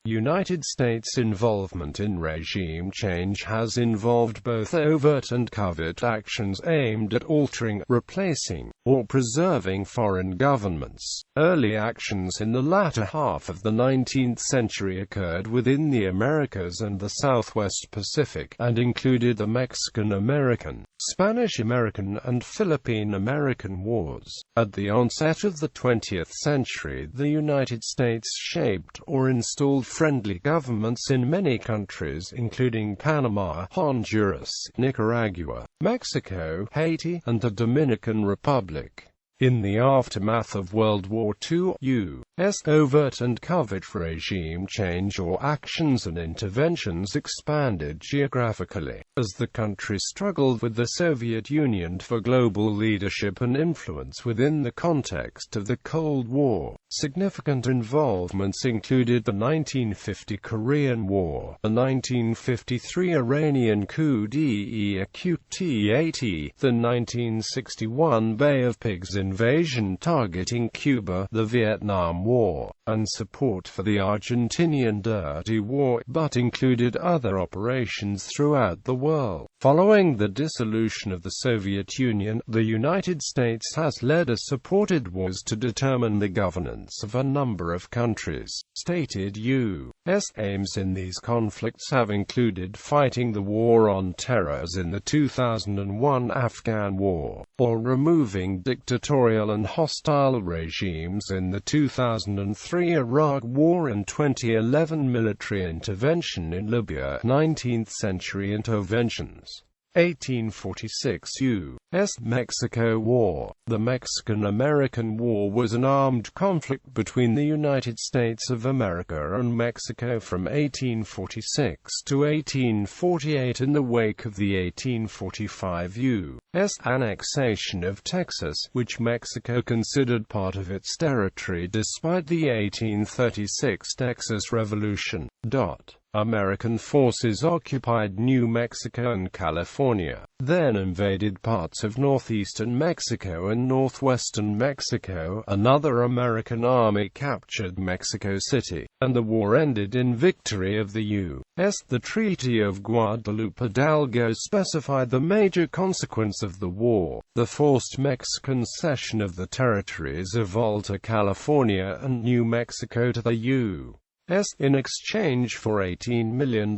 United States involvement in regime change has involved both overt and covert actions aimed at altering, replacing, or preserving foreign governments. Early actions in the latter half of the 19th century occurred within the Americas and the Southwest Pacific, and included the Mexican-American, Spanish-American and Philippine-American wars. At the onset of the 20th century, the United States shaped or installed friendly governments in many countries including Panama, Honduras, Nicaragua, Mexico, Haiti, and the Dominican Republic. In the aftermath of World War II, U.S. overt and covert regime change or actions and interventions expanded geographically, as the country struggled with the Soviet Union for global leadership and influence within the context of the Cold War. Significant involvements included the 1950 Korean War, the 1953 Iranian Coup d'Etat, the 1961 Bay of Pigs invasion targeting Cuba, the Vietnam War, and support for the Argentinian Dirty War, but included other operations throughout the world. Following the dissolution of the Soviet Union, the United States has led or supported wars to determine the governance of a number of countries. Stated U.S. aims in these conflicts have included fighting the war on terror as in the 2001 Afghan War, or removing dictatorial and hostile regimes in the 2003 Iraq War and 2011 military intervention in Libya. 19th century interventions. 1846 U.S.-Mexico War. The Mexican-American War was an armed conflict between the United States of America and Mexico from 1846 to 1848 in the wake of the 1845 U.S. annexation of Texas, which Mexico considered part of its territory despite the 1836 Texas Revolution. American forces occupied New Mexico and California, then invaded parts of northeastern Mexico and northwestern Mexico. Another American army captured Mexico City, and the war ended in victory of the U.S. The Treaty of Guadalupe Hidalgo specified the major consequence of the war: the forced Mexican cession of the territories of Alta California and New Mexico to the U.S. in exchange for $18 million.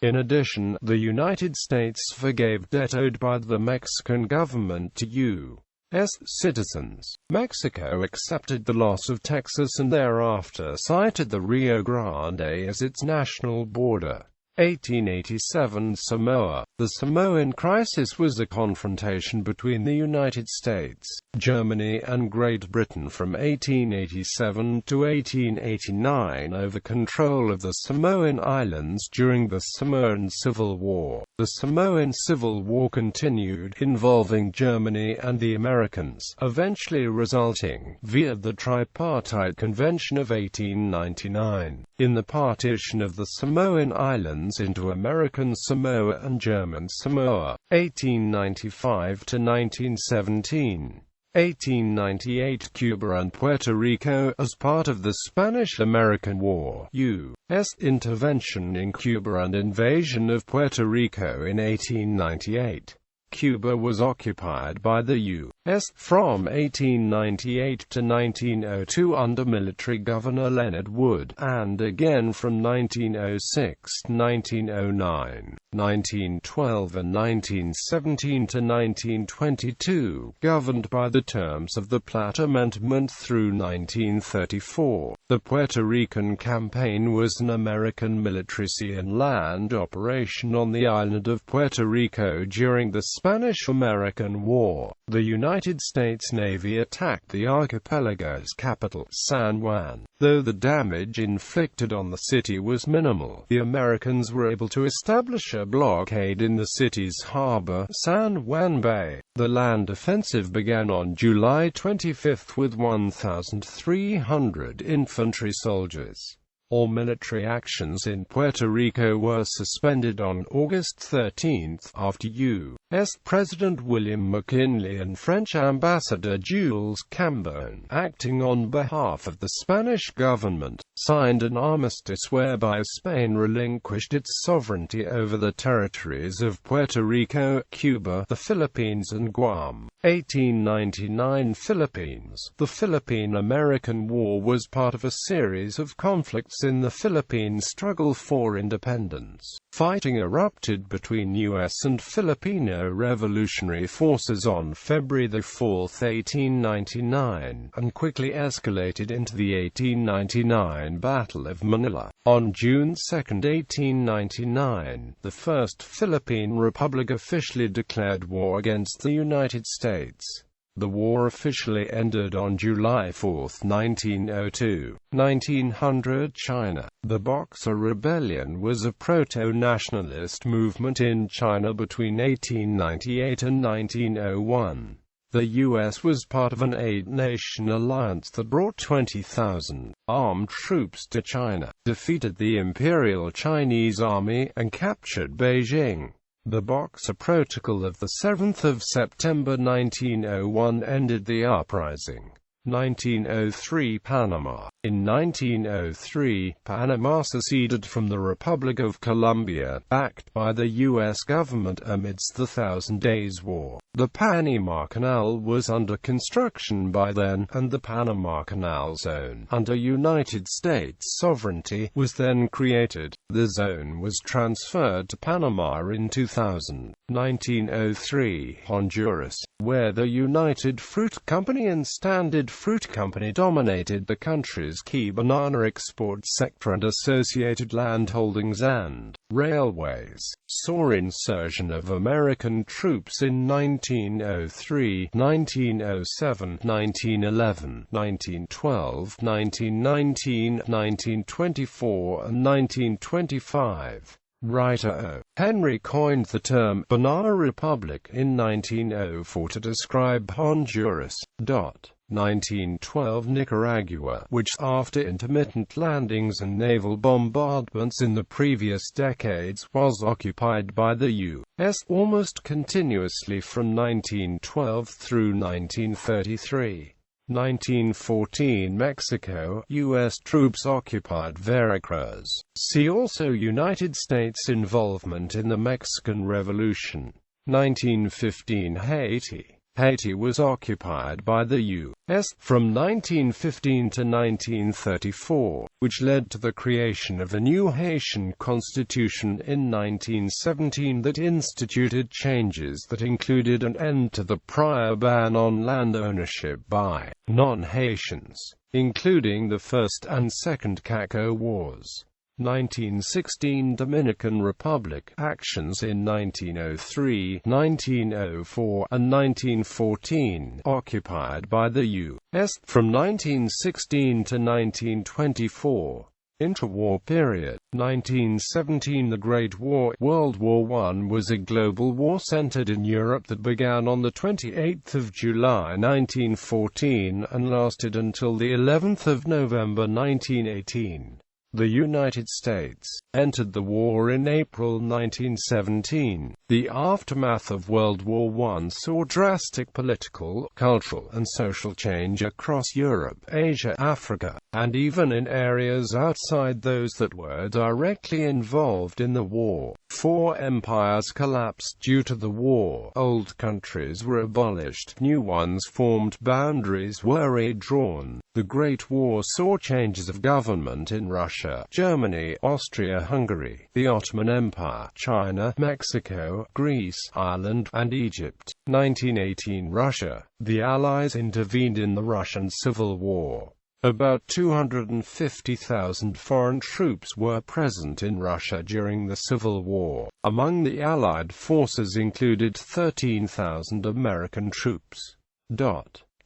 In addition, the United States forgave debt owed by the Mexican government to U.S. citizens. Mexico accepted the loss of Texas and thereafter cited the Rio Grande as its national border. 1887 Samoa. The Samoan Crisis was a confrontation between the United States, Germany and Great Britain from 1887 to 1889 over control of the Samoan Islands during the Samoan Civil War. The Samoan Civil War continued, involving Germany and the Americans, eventually resulting, via the Tripartite Convention of 1899, in the partition of the Samoan Islands into American Samoa and German Samoa. 1895 to 1917. 1898 Cuba and Puerto Rico. As part of the Spanish-American War, U.S. intervention in Cuba and invasion of Puerto Rico in 1898. Cuba was occupied by the U.S. from 1898 to 1902 under military governor Leonard Wood, and again from 1906 to 1909, 1912 and 1917 to 1922, governed by the terms of the Platt Amendment through 1934. The Puerto Rican campaign was an American military sea and land operation on the island of Puerto Rico during the Spanish-American War. The United States Navy attacked the archipelago's capital, San Juan. Though the damage inflicted on the city was minimal, the Americans were able to establish a blockade in the city's harbor, San Juan Bay. The land offensive began on July 25 with 1,300 infantry soldiers. All military actions in Puerto Rico were suspended on August 13 after U.S. President William McKinley and French Ambassador Jules Cambon, acting on behalf of the Spanish government, signed an armistice whereby Spain relinquished its sovereignty over the territories of Puerto Rico, Cuba, the Philippines and Guam. 1899 Philippines. The Philippine-American War was part of a series of conflicts in the Philippine struggle for independence. Fighting erupted between U.S. and Filipino revolutionary forces on February 4, 1899, and quickly escalated into the 1899 Battle of Manila. On June 2, 1899, the First Philippine Republic officially declared war against the United States. The war officially ended on July 4, 1902. 1900 China. The Boxer Rebellion was a proto-nationalist movement in China between 1898 and 1901. The U.S. was part of an 8-nation alliance that brought 20,000 armed troops to China, defeated the Imperial Chinese Army, and captured Beijing. The Boxer Protocol of 7 September 1901 ended the uprising. 1903 Panama. In 1903, Panama seceded from the Republic of Colombia, backed by the U.S. government amidst the Thousand Days War. The Panama Canal was under construction by then, and the Panama Canal Zone, under United States sovereignty, was then created. The zone was transferred to Panama in 2000. 1903 Honduras, where the United Fruit Company and Standard Fruit Company dominated the country's key banana export sector and associated landholdings and railways, saw insertion of American troops in 1903, 1907, 1911, 1912, 1919, 1924, and 1925. Writer O. Henry coined the term "Banana Republic" in 1904 to describe Honduras. 1912 Nicaragua, which, after intermittent landings and naval bombardments in the previous decades, was occupied by the U.S. almost continuously from 1912 through 1933. 1914 Mexico, U.S. troops occupied Veracruz. See also United States involvement in the Mexican Revolution. 1915 Haiti. Haiti was occupied by the U.S. from 1915 to 1934, which led to the creation of a new Haitian constitution in 1917 that instituted changes that included an end to the prior ban on land ownership by non-Haitians, including the First and Second Cacao Wars. 1916 Dominican Republic, actions in 1903, 1904, and 1914, occupied by the U.S. from 1916 to 1924. Interwar period. 1917 The Great War. World War I was a global war centered in Europe that began on the 28th of July 1914 and lasted until the 11th of November 1918. The United States entered the war in April 1917. The aftermath of World War I saw drastic political, cultural, and social change across Europe, Asia, Africa, and even in areas outside those that were directly involved in the war. 4 empires collapsed due to the war. Old countries were abolished, new ones formed, boundaries were redrawn. The Great War saw changes of government in Russia, Germany, Austria-Hungary, the Ottoman Empire, China, Mexico, Greece, Ireland, and Egypt. 1918 Russia. The Allies intervened in the Russian Civil War. About 250,000 foreign troops were present in Russia during the Civil War. Among the Allied forces included 13,000 American troops.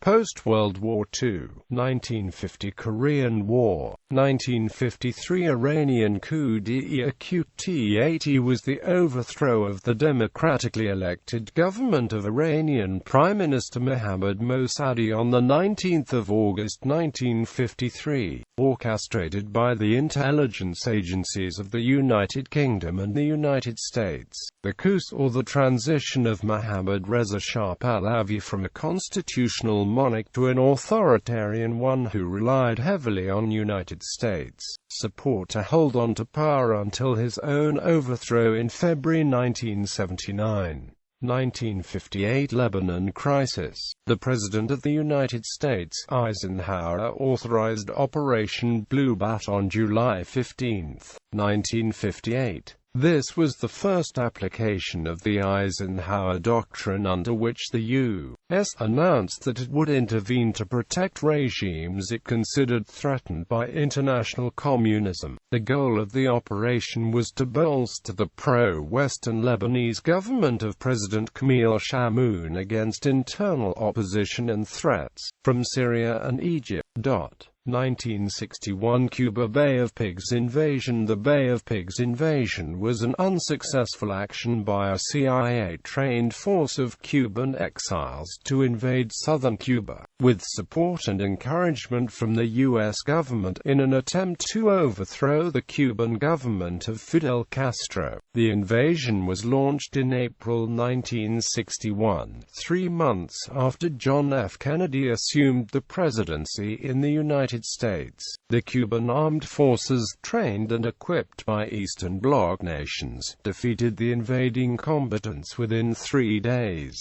Post-World War II, 1950 Korean War, 1953 Iranian coup d'etat was the overthrow of the democratically elected government of Iranian Prime Minister Mohammad Mossadegh on 19 August 1953, orchestrated by the intelligence agencies of the United Kingdom and the United States. The coup saw the transition of Mohammad Reza Shah Pahlavi from a constitutional monarch to an authoritarian one who relied heavily on United States support to hold on to power until his own overthrow in February 1979. 1958 Lebanon Crisis. The President of the United States, Eisenhower, authorized Operation Blue Bat on July 15, 1958. This was the first application of the Eisenhower Doctrine, under which the U.S. announced that it would intervene to protect regimes it considered threatened by international communism. The goal of the operation was to bolster the pro-Western Lebanese government of President Camille Chamoun against internal opposition and threats from Syria and Egypt. 1961 Cuba Bay of Pigs invasion. The Bay of Pigs invasion was an unsuccessful action by a CIA-trained force of Cuban exiles to invade southern Cuba, with support and encouragement from the U.S. government in an attempt to overthrow the Cuban government of Fidel Castro. The invasion was launched in April 1961, 3 months after John F. Kennedy assumed the presidency in the United States. The Cuban armed forces, trained and equipped by Eastern Bloc nations, defeated the invading combatants within 3 days.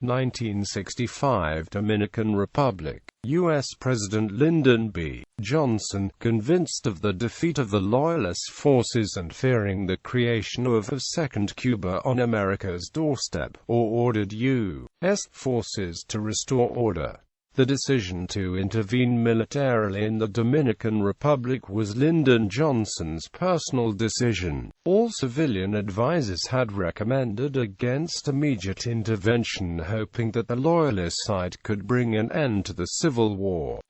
1965 Dominican Republic. U.S. President Lyndon B. Johnson, convinced of the defeat of the Loyalist forces and fearing the creation of a second Cuba on America's doorstep, ordered U.S. forces to restore order. The decision to intervene militarily in the Dominican Republic was Lyndon Johnson's personal decision. All civilian advisers had recommended against immediate intervention, hoping that the Loyalist side could bring an end to the Civil War.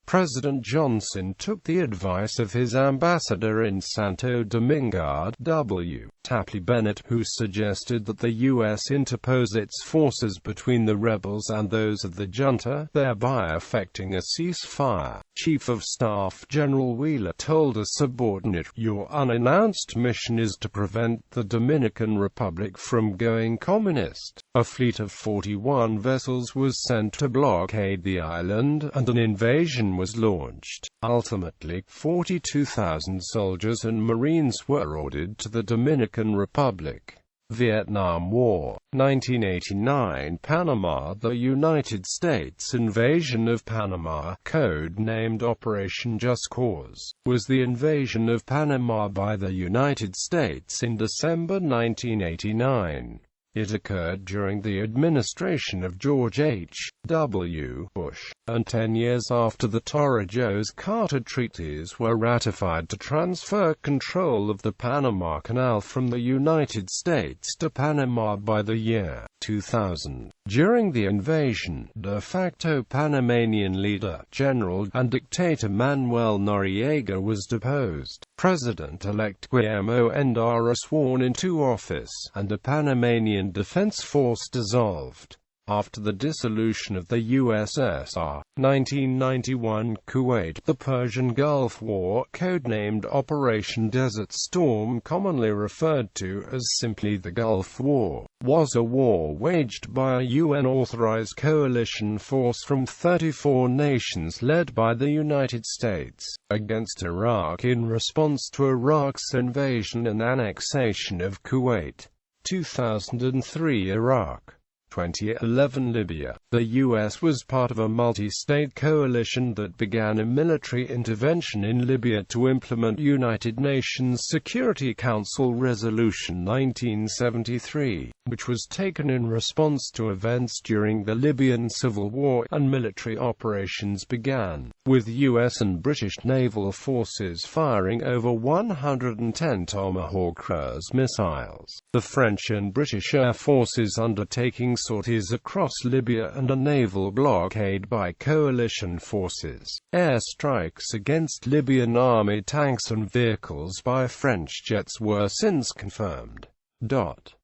President Johnson took the advice of his ambassador in Santo Domingo, W. Tapley Bennett, who suggested that the U.S. interpose its forces between the rebels and those of the junta, thereby effecting a ceasefire. Chief of Staff General Wheeler told a subordinate, "Your unannounced mission is to prevent the Dominican Republic from going communist." A fleet of 41 vessels was sent to blockade the island, and an invasion was launched. Ultimately, 42,000 soldiers and Marines were ordered to the Dominican Republic. Vietnam War, 1989 Panama. The United States invasion of Panama, code-named Operation Just Cause, was the invasion of Panama by the United States in December 1989. It occurred during the administration of George H. W. Bush, and 10 years after the Torrijos-Carter treaties were ratified to transfer control of the Panama Canal from the United States to Panama by the year 2000. During the invasion, de facto Panamanian leader, general, and dictator Manuel Noriega was deposed. President-elect Guillermo Endara sworn into office, and a Panamanian defense force dissolved. After the dissolution of the USSR, 1991 Kuwait, the Persian Gulf War, codenamed Operation Desert Storm, commonly referred to as simply the Gulf War, was a war waged by a UN-authorized coalition force from 34 nations led by the United States, against Iraq in response to Iraq's invasion and annexation of Kuwait. 2003 Iraq. 2011 Libya. The U.S. was part of a multi-state coalition that began a military intervention in Libya to implement United Nations Security Council Resolution 1973, which was taken in response to events during the Libyan Civil War, and military operations began, with U.S. and British naval forces firing over 110 Tomahawk cruise missiles. The French and British air forces undertaking sorties across Libya and a naval blockade by coalition forces. Airstrikes against Libyan army tanks and vehicles by French jets were since confirmed.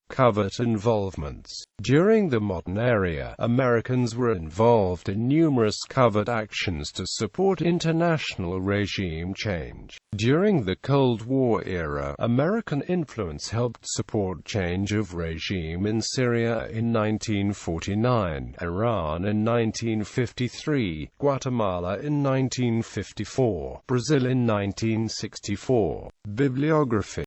Covert involvements. During the modern era, Americans were involved in numerous covert actions to support international regime change. During the Cold War era, American influence helped support change of regime in Syria in 1949, Iran in 1953, Guatemala in 1954, Brazil in 1964. Bibliography